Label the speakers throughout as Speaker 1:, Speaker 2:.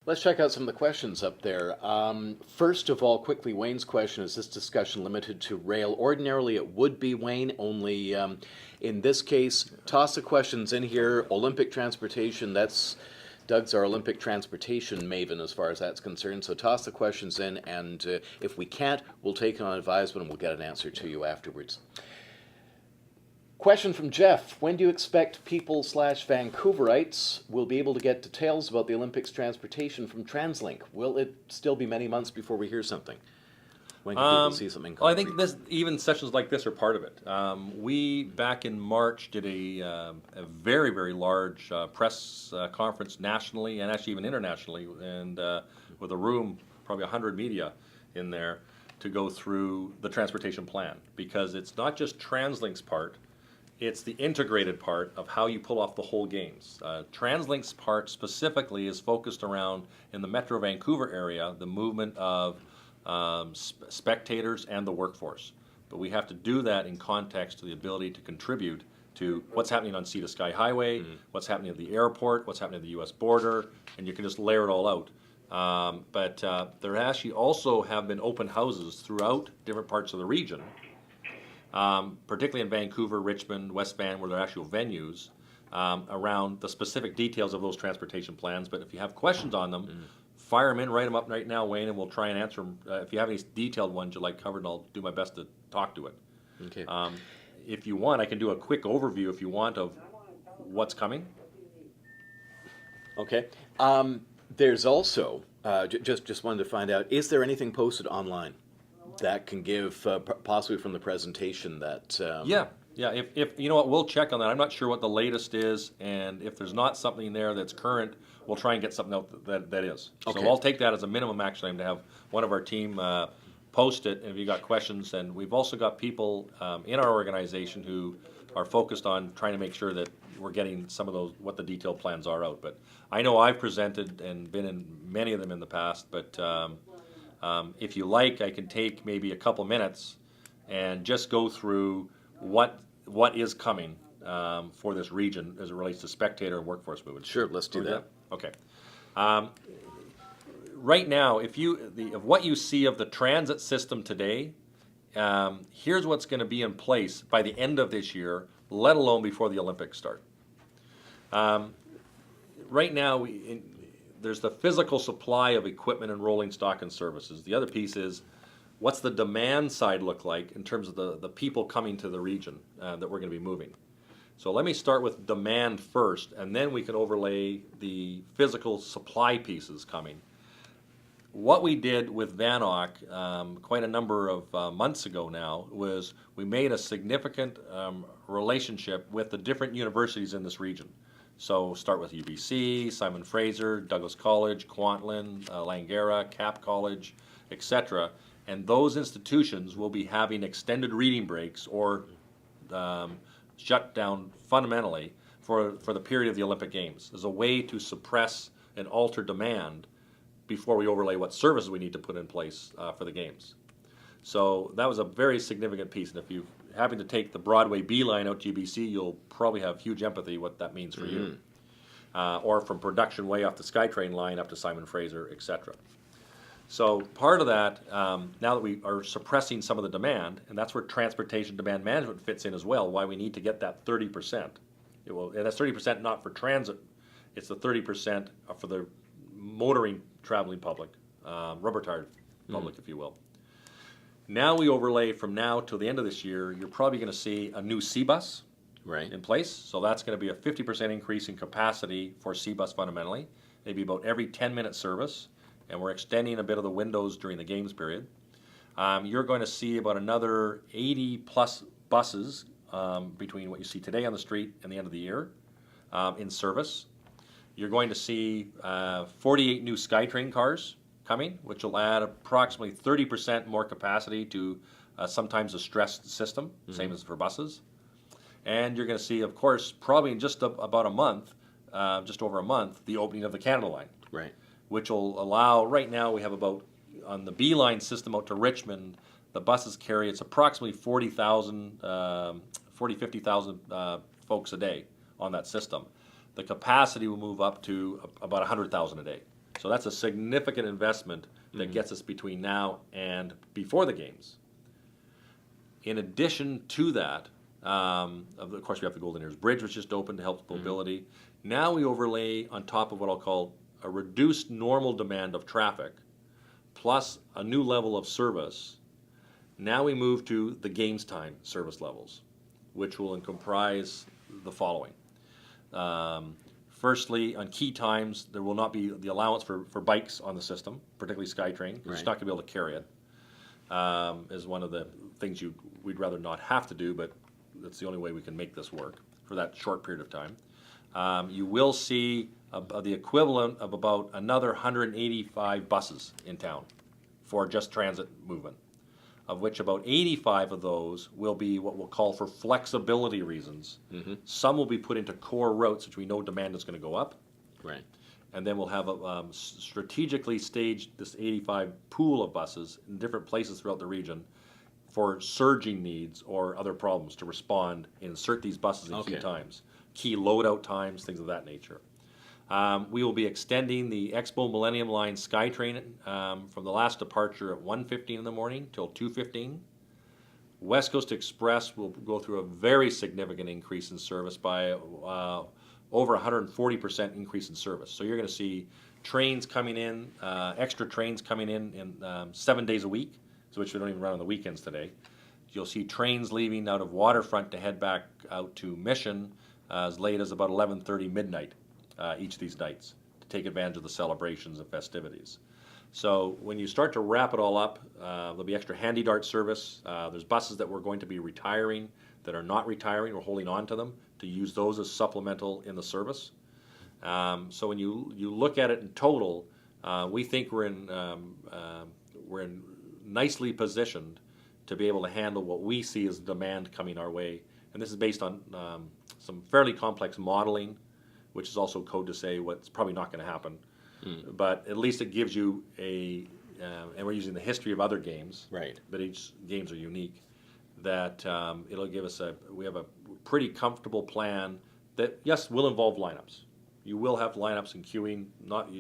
Speaker 1: Let's check out some of the questions up there. First of all, quickly, Wayne's question, is this discussion limited to rail? Ordinarily, it would be, Wayne, only in this case, toss the questions in here. Olympic transportation, that's Doug's our Olympic transportation maven as far as that's concerned. So toss the questions in, and if we can't, we'll take it on advisement and we'll get an answer to you afterwards. Question from Jeff. When do you expect people/Vancouverites will be able to get details about the Olympics transportation from Translink? Will it still be many months before we hear something? When can people see something
Speaker 2: Well, I
Speaker 1: concrete?
Speaker 2: think even sessions like this are part of it. We, back in March, did a very, very large press conference nationally and actually even internationally, and with a room, probably 100 media in there, to go through the transportation plan. Because it's not just Translink's part, it's the integrated part of how you pull off the whole games. Translink's part specifically is focused around, in the Metro Vancouver area, the movement of spectators and the workforce. But we have to do that in context to the ability to contribute to what's happening on Sea to Sky Highway, what's happening at the airport, what's happening at the U.S. border, and you can just layer it all out. But there actually also have been open houses throughout different parts of the region, particularly in Vancouver, Richmond, West Van, where there are actual venues, around the specific details of those transportation plans. But if you have questions on them, fire them in, write them up right now, Wayne, and we'll try and answer them. If you have any detailed ones you'd like covered, I'll do my best to talk to it.
Speaker 1: Okay.
Speaker 2: If you want, I can do a quick overview, if you want, of what's coming.
Speaker 1: Okay. There's also, just wanted to find out, is there anything posted online that can give, possibly from the presentation that...
Speaker 2: Yeah. If you know what, we'll check on that. I'm not sure what the latest is, and if there's not something there that's current, we'll try and get something out that is.
Speaker 1: Okay.
Speaker 2: So I'll take that as a minimum action item to have one of our team post it, and if you got questions. And we've also got people in our organization who are focused on trying to make sure that we're getting some of those, what the detailed plans are out. But I know I've presented and been in many of them in the past, but if you like, I can take maybe a couple minutes and just go through what is coming for this region as it relates to spectator and workforce movement.
Speaker 1: Sure, let's do that.
Speaker 2: Okay. Right now, of what you see of the transit system today, here's what's going to be in place by the end of this year, let alone before the Olympics start. Right now, there's the physical supply of equipment and rolling stock and services. The other piece is, what's the demand side look like in terms of the people coming to the region that we're going to be moving? So let me start with demand first, and then we can overlay the physical supply pieces coming. What we did with VANOC quite a number of months ago now was we made a significant relationship with the different universities in this region. So start with UBC, Simon Fraser, Douglas College, Kwantlen, Langara, Cap College, etc. And those institutions will be having extended reading breaks or shut down fundamentally for the period of the Olympic Games as a way to suppress and alter demand before we overlay what services we need to put in place for the Games. So that was a very significant piece. And if you happen to take the Broadway B line out to UBC, you'll probably have huge empathy what that means for you. Or from Production Way off the SkyTrain line up to Simon Fraser, etc. So part of that, now that we are suppressing some of the demand, and that's where transportation demand management fits in as well, why we need to get that 30%. And that's 30% not for transit, it's the 30% for the motoring traveling public, rubber-tired public, if you will. Now we overlay from now till the end of this year, you're probably going to see a new C-Bus in place. So that's going to be a 50% increase in capacity for C-Bus fundamentally. Maybe about every 10-minute service. And we're extending a bit of the windows during the Games period. You're going to see about another 80-plus buses between what you see today on the street and the end of the year in service. You're going to see 48 new SkyTrain cars coming, which will add approximately 30% more capacity to sometimes a stressed system, same as for buses. And you're going to see, of course, probably in just about a month, just over a month, the opening of the Canada line.
Speaker 1: Right.
Speaker 2: Which will allow, right now we have about, on the B line system out to Richmond, the buses carry, it's approximately 50,000 folks a day on that system. The capacity will move up to about 100,000 a day. So that's a significant investment that gets us between now and before the games. In addition to that, of course, we have the Golden Ears Bridge, which just opened to help mobility. Now we overlay on top of what I'll call a reduced normal demand of traffic, plus a new level of service. Now we move to the games time service levels, which will comprise the following. Firstly, on key times, there will not be the allowance for bikes on the system, particularly SkyTrain. It's not going to be able to carry it. Is one of the things we'd rather not have to do, but that's the only way we can make this work for that short period of time. You will see the equivalent of about another 185 buses in town for just transit movement, of which about 85 of those will be what we'll call for flexibility reasons. Some will be put into core routes, which we know demand is going to go up.
Speaker 1: Right.
Speaker 2: And then we'll have strategically staged this 85 pool of buses in different places throughout the region for surging needs or other problems to respond, insert these buses in key times, key loadout times, things of that nature. We will be extending the Expo Millennium Line SkyTrain from the last departure at 1:15 in the morning till 2:15. West Coast Express will go through a very significant increase in service by over 140% increase in service. So you're going to see trains coming in, extra trains coming in 7 days a week, which we don't even run on the weekends today. You'll see trains leaving out of Waterfront to head back out to Mission as late as about 11:30 midnight each of these nights to take advantage of the celebrations and festivities. So when you start to wrap it all up, there'll be extra handy dart service. There's buses that we're going to be retiring that are not retiring. We're holding on to them to use those as supplemental in the service. So when you look at it in total, we think we're in nicely positioned to be able to handle what we see as demand coming our way. And this is based on some fairly complex modeling, which is also code to say what's probably not going to happen. But at least it gives you and we're using the history of other games,
Speaker 1: Right.
Speaker 2: but each games are unique, that it'll give us we have a pretty comfortable plan that, yes, will involve lineups. You will have lineups and queuing, not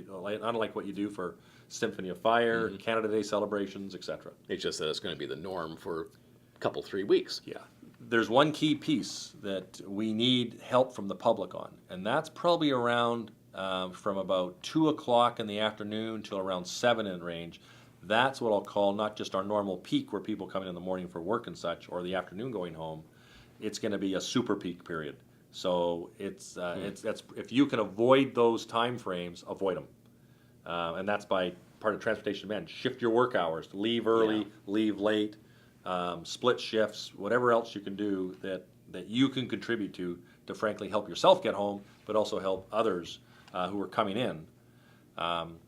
Speaker 2: unlike what you do for Symphony of Fire, Canada Day celebrations, etc.
Speaker 1: It's just that it's going to be the norm for a couple, 3 weeks.
Speaker 2: Yeah. There's one key piece that we need help from the public on, and that's probably around from about 2 o'clock in the afternoon till around 7 in range. That's what I'll call not just our normal peak where people come in the morning for work and such, or the afternoon going home. It's going to be a super peak period. So it's if you can avoid those time frames, avoid them. And that's by part of transportation demand. Shift your work hours, leave early, leave late, split shifts, whatever else you can do that you can contribute to frankly help yourself get home, but also help others who are coming in.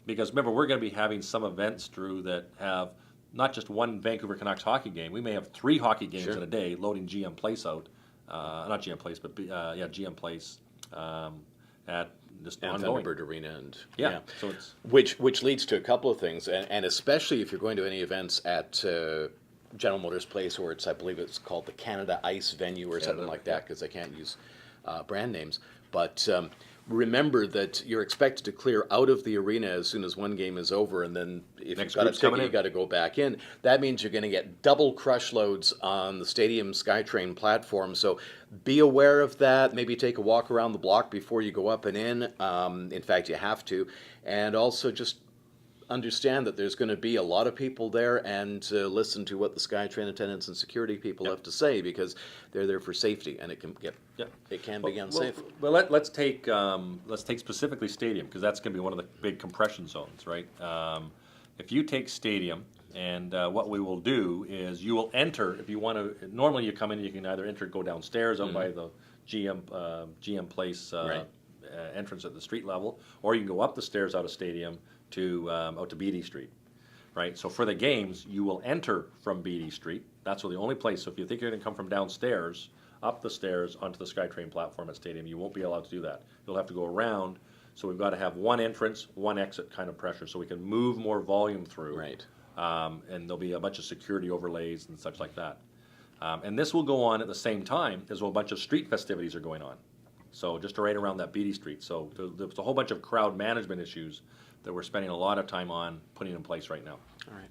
Speaker 2: Because remember, we're going to be having some events, Drew, that have not just one Vancouver Canucks hockey game. We may have 3 hockey games in a day, loading GM Place out. Not GM Place, but GM Place at just
Speaker 1: And
Speaker 2: ongoing.
Speaker 1: Thunderbird Arena, and
Speaker 2: So it's
Speaker 1: which leads to a couple of things, and especially if you're going to any events at General Motors Place, or I believe it's called the Canada Ice venue or something like that, because I can't use brand names. But remember that you're expected to clear out of the arena as soon as one game is over, and then if
Speaker 2: Next
Speaker 1: you've got a
Speaker 2: group's coming
Speaker 1: ticket,
Speaker 2: in.
Speaker 1: you got to go back in. That means you're going to get double crush loads on the stadium SkyTrain platform. So be aware of that. Maybe take a walk around the block before you go up and in. In fact, you have to. And also just understand that there's going to be a lot of people there, and listen to what the SkyTrain attendants and security people have to say, because they're there for safety, and it can be unsafe.
Speaker 2: Well, let's take specifically stadium, because that's going to be one of the big compression zones, right? If you take stadium, and what we will do is you will enter, if you want to. Normally, you come in, you can either enter, go downstairs out by the GM Place entrance at the street level, or you can go up the stairs out of stadium to out to Beatty Street, right? So for the games, you will enter from Beatty Street. That's the only place. So if you think you're going to come from downstairs, up the stairs onto the SkyTrain platform at Stadium, you won't be allowed to do that. You'll have to go around. So we've got to have one entrance, one exit kind of pressure, so we can move more volume through.
Speaker 1: Right.
Speaker 2: And there'll be a bunch of security overlays and such like that. And this will go on at the same time as a bunch of street festivities are going on. So just right around that Beatty Street. So there's a whole bunch of crowd management issues that we're spending a lot of time on putting in place right now.
Speaker 1: All right.